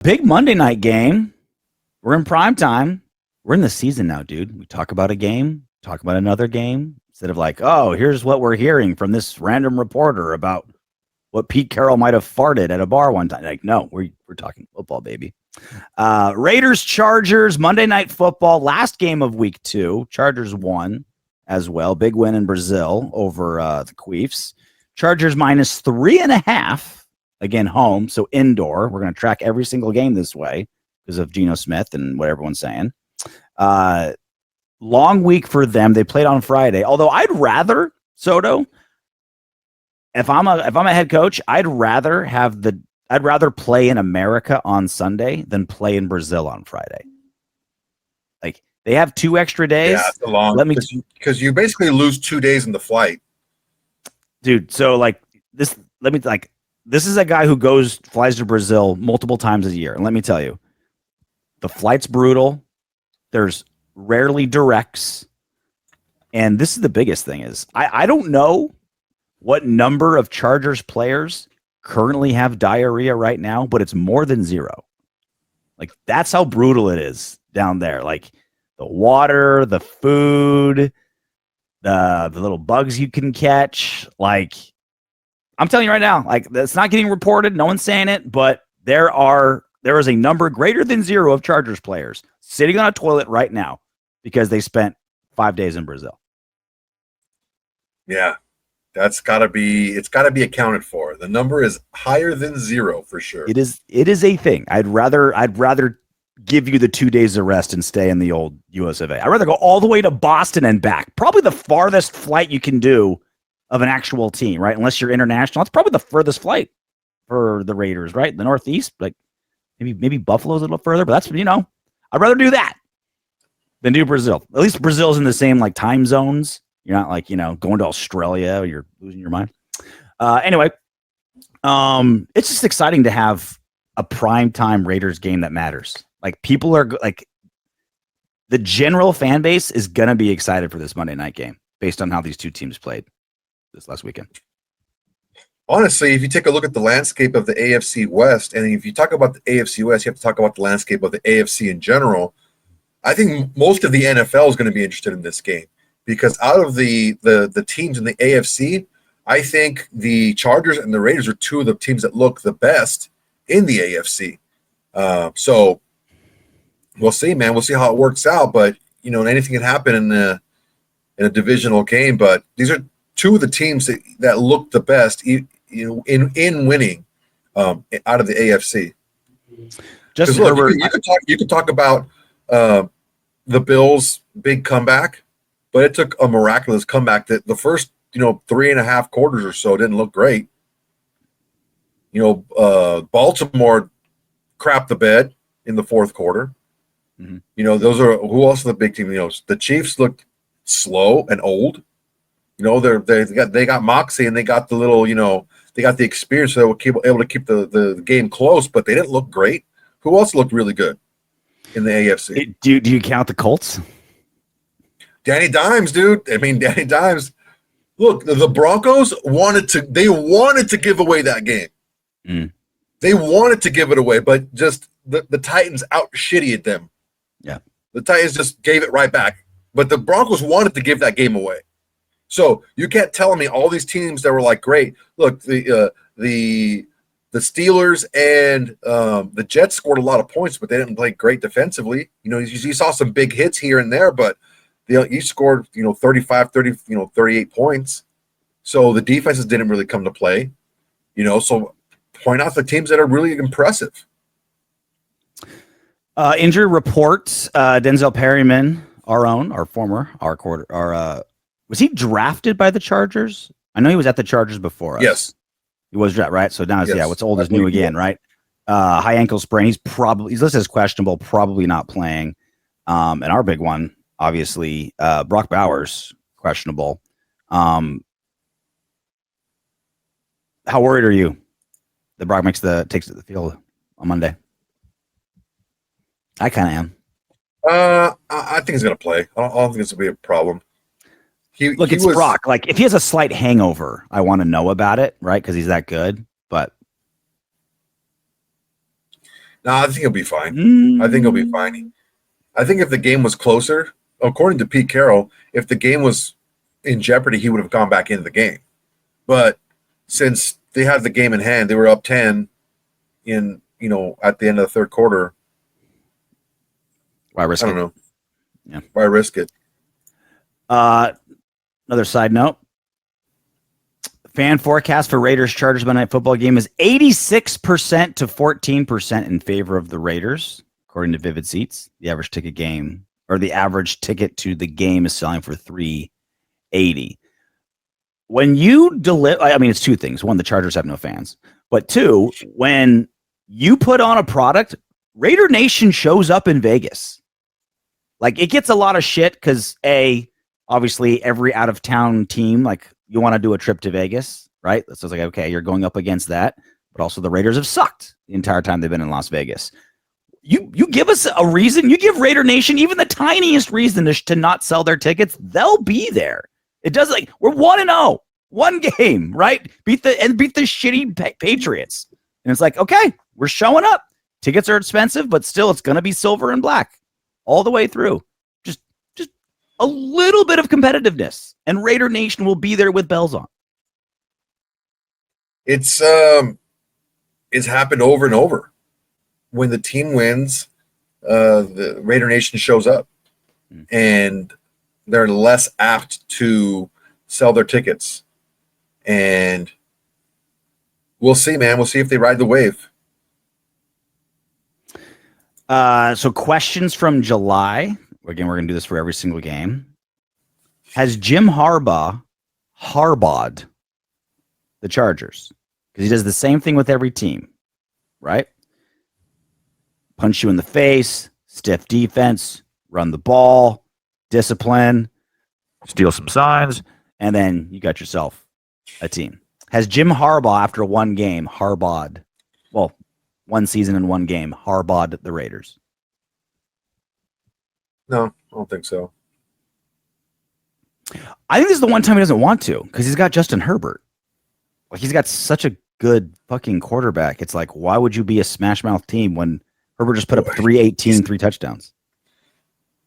Big Monday night game. We're in prime time. We're in the season now, dude. We talk about a game, talk about another game, instead of like, oh, here's what we're hearing from this random reporter about what Pete Carroll might have farted at a bar one time. Like, no, we're talking football, baby. Raiders, Chargers, Monday Night Football, last game of week 2. Chargers won as well. Big win in Brazil over the Queefs. Chargers minus 3.5. Again, home, so indoor. We're going to track every single game this way because of Gino Smith and what everyone's saying. Long week for them. They played on Friday. Although I'd rather, Soto, if I'm a head coach, I'd rather play in America on Sunday than play in Brazil on Friday. Like, they have 2 extra days. Yeah, it's a long, because you basically lose 2 days in the flight. Dude, so like this, this is a guy who flies to Brazil multiple times a year. And let me tell you, the flight's brutal. There's rarely directs. And this is the biggest thing is I don't know what number of Chargers players currently have diarrhea right now, but it's more than 0. Like, that's how brutal it is down there. Like, the water, the food, the little bugs you can catch. Like, I'm telling you right now, like, that's not getting reported. No one's saying it, but there is a number greater than 0 of Chargers players sitting on a toilet right now because they spent 5 days in Brazil. Yeah, it's got to be accounted for. The number is higher than 0 for sure. It is a thing. I'd rather give you the 2 days of rest and stay in the old US of A. I'd rather go all the way to Boston and back. Probably the farthest flight you can do of an actual team, right? Unless you're international. It's probably the furthest flight for the Raiders, right? The Northeast, like maybe Buffalo's a little further, but that's, I'd rather do that than do Brazil. At least Brazil's in the same like time zones. You're not like, going to Australia or you're losing your mind. Anyway, it's just exciting to have a primetime Raiders game that matters. Like, people are like, the general fan base is going to be excited for this Monday night game based on how these two teams played this last weekend. Honestly, if you take a look at the landscape of the AFC West, and if you talk about the AFC West, you have to talk about the landscape of the AFC in general. I think most of the NFL is going to be interested in this game because out of the teams in the AFC, I think the Chargers and the Raiders are 2 of the teams that look the best in the AFC. So we'll see, man. We'll see how it works out. But anything can happen in a divisional game. But these are 2 of the teams that look the best, in winning out of the AFC. Justin Herbert, you could talk about the Bills' big comeback, but it took a miraculous comeback. That the first 3.5 quarters or so didn't look great. Baltimore crapped the bed in the fourth quarter. Mm-hmm. Those are who else are the big team? The Chiefs looked slow and old. They got moxie and they got the little, they got the experience, so they were able to keep the game close, but they didn't look great. Who else looked really good in the AFC? Do you count the Colts? Danny Dimes, dude. I mean, Danny Dimes. Look, the Broncos wanted to give away that game. Mm. They wanted to give it away, but just the Titans out-shittied them. Yeah. The Titans just gave it right back. But the Broncos wanted to give that game away. So you can't tell me all these teams that were like, great. Look, the Steelers and the Jets scored a lot of points, but they didn't play great defensively. You saw some big hits here and there, but each scored 35, 30, 38 points. So the defenses didn't really come to play. So point out the teams that are really impressive. Injury reports. Denzel Perryman, was he drafted by the Chargers? I know he was at the Chargers before us. Yes. He was drafted, right? So now, what's old is new again, right? High ankle sprain. He's listed as questionable, probably not playing. And our big one, obviously, Brock Bowers, questionable. How worried are you that Brock takes it to the field on Monday? I kind of am. I think he's going to play. I don't think this will be a problem. It's Brock. Like, if he has a slight hangover, I want to know about it, right? Because he's that good. But No, I think he'll be fine. I think he'll be fine. I think if the game was closer, according to Pete Carroll, if the game was in jeopardy, he would have gone back into the game. But since they had the game in hand, they were up 10 in, at the end of the third quarter. Why risk it? I don't know. Yeah. Why risk it? Another side note. Fan forecast for Raiders Chargers Monday Night Football game is 86% to 14% in favor of the Raiders, according to Vivid Seats. The average ticket to the game is selling for $380. When you deliver, I mean, it's two things. One, the Chargers have no fans, but two, when you put on a product, Raider Nation shows up in Vegas. Like, it gets a lot of shit because obviously every out of town team, like, you want to do a trip to Vegas, right? So it's like, okay, you're going up against that, but also the Raiders have sucked the entire time they've been in Las Vegas. You give us a reason, you give Raider Nation even the tiniest reason to not sell their tickets, they'll be there. It does, like, we're 1-0, one game, right? Beat the shitty Patriots. And it's like, okay, we're showing up. Tickets are expensive, but still it's going to be silver and black all the way through. Just a little bit of competitiveness, and Raider Nation will be there with bells on. It's happened over and over. When the team wins, the Raider Nation shows up, and they're less apt to sell their tickets. And we'll see, man. We'll see if they ride the wave. So questions from July. Again, we're going to do this for every single game. Has Jim Harbaugh'd the Chargers? Because he does the same thing with every team, right? Punch you in the face, stiff defense, run the ball, discipline, steal some signs, and then you got yourself a team. Has Jim Harbaugh, after one game, one season and one game, Harbaugh'd the Raiders? No, I don't think so. I think this is the one time he doesn't want to, because he's got Justin Herbert. Like, he's got such a good fucking quarterback. It's like, why would you be a smash mouth team when Herbert just put up 318, 3 touchdowns?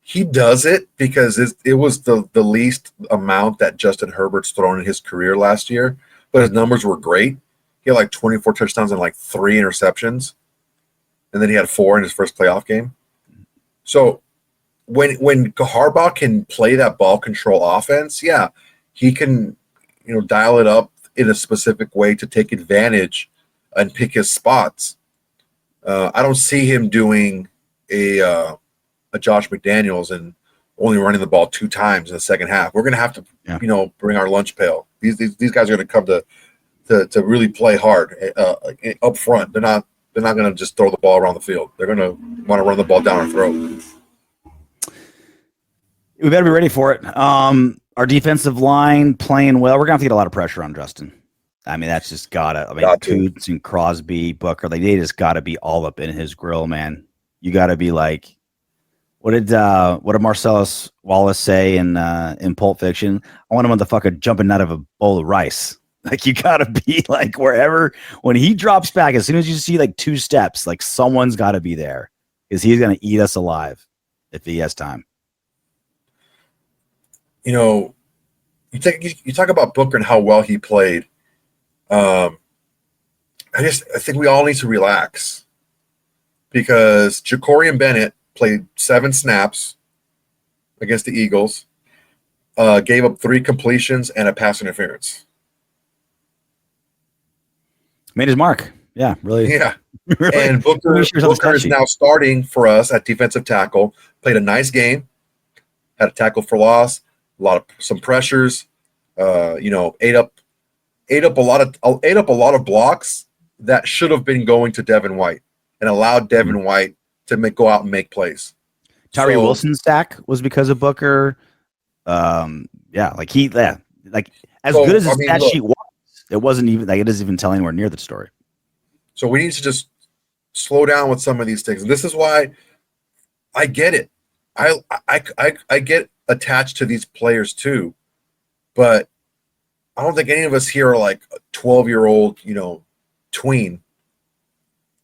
He does it because it was the least amount that Justin Herbert's thrown in his career last year, but his numbers were great. He had like 24 touchdowns and like 3 interceptions, and then he had 4 in his first playoff game. So when Harbaugh can play that ball control offense, yeah, he can dial it up in a specific way to take advantage and pick his spots. I don't see him doing a Josh McDaniels and only running the ball 2 times in the second half. We're going to have to, bring our lunch pail. These guys are going to come to really play hard up front. They're not going to just throw the ball around the field. They're going to want to run the ball down our throat. We better be ready for it. Our defensive line playing well. We're going to have to get a lot of pressure on Justin. I mean, that's just Toots and Crosby, Booker, they just got to be all up in his grill, man. You got to be like, what did Marcellus Wallace say in Pulp Fiction? I want a motherfucker jumping out of a bowl of rice. Like, you got to be like, wherever, when he drops back, as soon as you see like 2 steps, like, someone's got to be there, because he's going to eat us alive if he has time. You talk about Booker and how well he played. I think we all need to relax, because Jacorian Bennett played 7 snaps against the Eagles, gave up 3 completions and a pass interference. Made his mark. Yeah, really. Yeah. Really. And Booker is now starting for us at defensive tackle. Played a nice game. Had a tackle for loss. Some pressures. Ate up a lot of blocks that should have been going to Devin White, and allowed Devin White to go out and make plays. Tyree Wilson's sack was because of Booker. As good as his stat sheet was, it wasn't even like, it doesn't even tell anywhere near the story. So we need to just slow down with some of these things. And this is why I get it. I get attached to these players too, but I don't think any of us here are like a 12-year-old, tween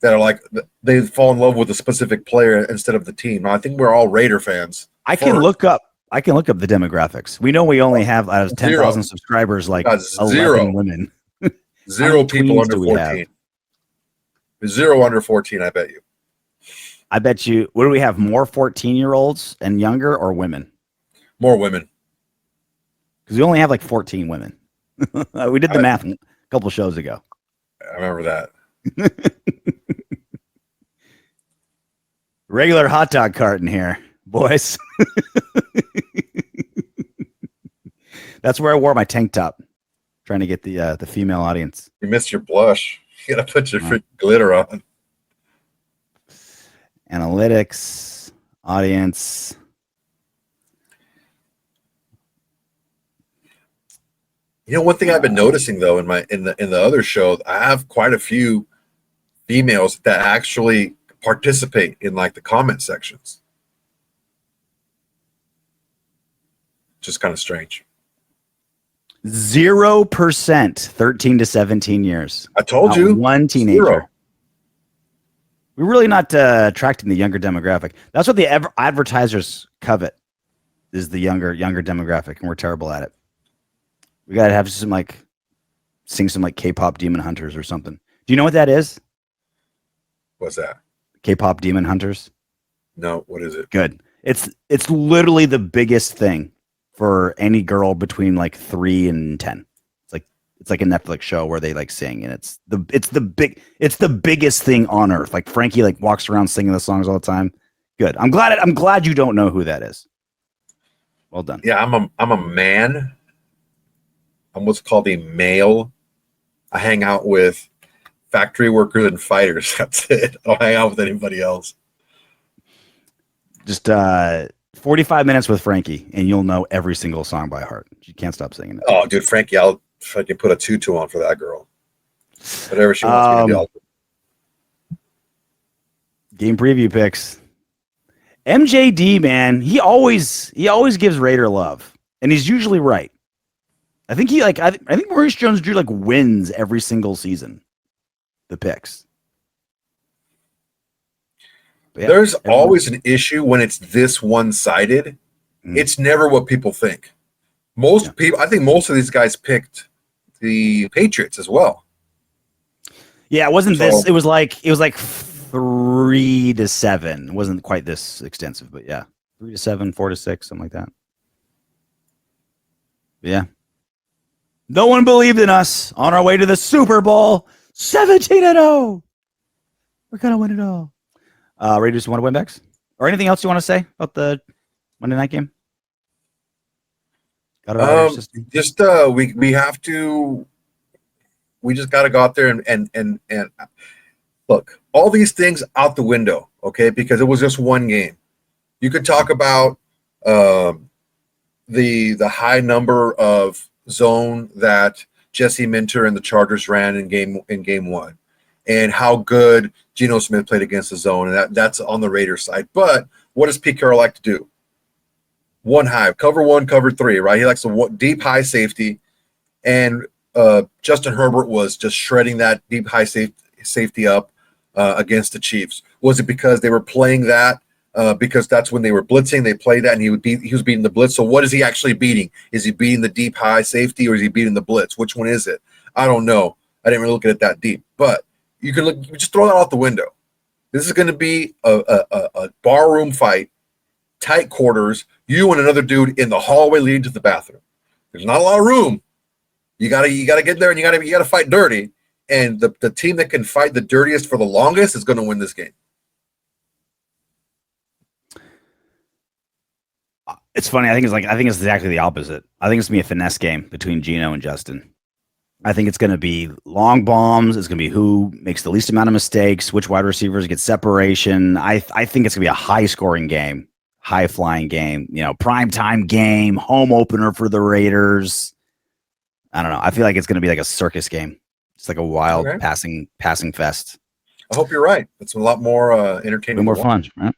that are like they fall in love with a specific player instead of the team. I think we're all Raider fans. I can look up the demographics. We know we only have out of 10,000 subscribers, like 11 women. Zero people under 14. Zero under 14, I bet you. I bet you. What do we have? More 14-year-olds and younger, or women? More women. Because we only have like 14 women. We did the math a couple shows ago. I remember that. Regular hot dog carton here, boys. That's where I wore my tank top, trying to get the female audience. You missed your blush. You gotta put your freaking glitter on. Analytics, audience. You know, one thing I've been noticing though in the other show, I have quite a few females that actually participate in like the comment sections. Just kind of strange. 0% 13 to 17 years. I told you. One teenager. 0. We're really not attracting the younger demographic. That's what the advertisers covet, is the younger demographic, and we're terrible at it. We gotta have some sing some K-pop Demon Hunters or something. Do you know what that is? What's that? K-pop Demon Hunters? No, what is it? Good. It's literally the biggest thing for any girl between 3 and 10. It's like a Netflix show where they sing, and it's the biggest thing on earth. Like Frankie walks around singing the songs all the time. Good. I'm glad you don't know who that is. Well done. Yeah, I'm a man. I'm what's called a male. I hang out with factory workers and fighters. That's it. I don't hang out with anybody else. Just 45 minutes with Frankie, and you'll know every single song by heart. You can't stop singing it. Oh, dude, Frankie, I'll fucking put a tutu on for that girl. Whatever she wants me to do. Game preview picks. MJD, man, he always gives Raider love, and he's usually right. I think I think Maurice Jones-Drew wins every single season. The picks. Yeah, there's always an issue when it's this one-sided. It's never what people think. People, I think most of these guys picked the Patriots as well. Yeah, it wasn't this. It was like 3 to 7. It wasn't quite this extensive, but yeah, 3 to 7, 4 to 6, something like that. But yeah. No one believed in us on our way to the Super Bowl. 17-0. We're gonna win it all. Raiders want to win backs? Or anything else you want to say about the Monday night game? Just we have to. We just got to go out there and look, all these things out the window, okay? Because it was just one game. You could talk about the high number of zone that Jesse Minter and the Chargers ran in game one, and how good Gino Smith played against the zone, and that's on the Raiders side. But what does Pete Carroll like to do? One high, cover 1, cover 3, right? He likes the deep high safety, and Justin Herbert was just shredding that deep high safety up against the Chiefs. Was it because they were playing that? Because that's when they were blitzing, they played that, and he was beating the blitz. So what is he actually beating? Is he beating the deep high safety, or is he beating the blitz? Which one is it? I don't know. I didn't really look at it that deep, but you just throw that out the window. This is going to be a barroom fight, tight quarters. You and another dude in the hallway leading to the bathroom. There's not a lot of room. You gotta get there, and you gotta fight dirty. And the team that can fight the dirtiest for the longest is going to win this game. It's funny. I think it's exactly the opposite. I think it's gonna be a finesse game between Gino and Justin. I think it's gonna be long bombs. It's gonna be who makes the least amount of mistakes, which wide receivers get separation. I think it's gonna be a high scoring game, high flying game. Prime time game, home opener for the Raiders. I don't know. I feel like it's gonna be like a circus game. It's like a wild passing fest. I hope you're right. It's a lot more entertaining, more fun, right?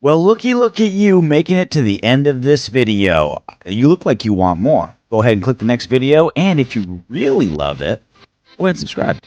Well, look at you making it to the end of this video. You look like you want more. Go ahead and click the next video, and if you really love it, go ahead and subscribe.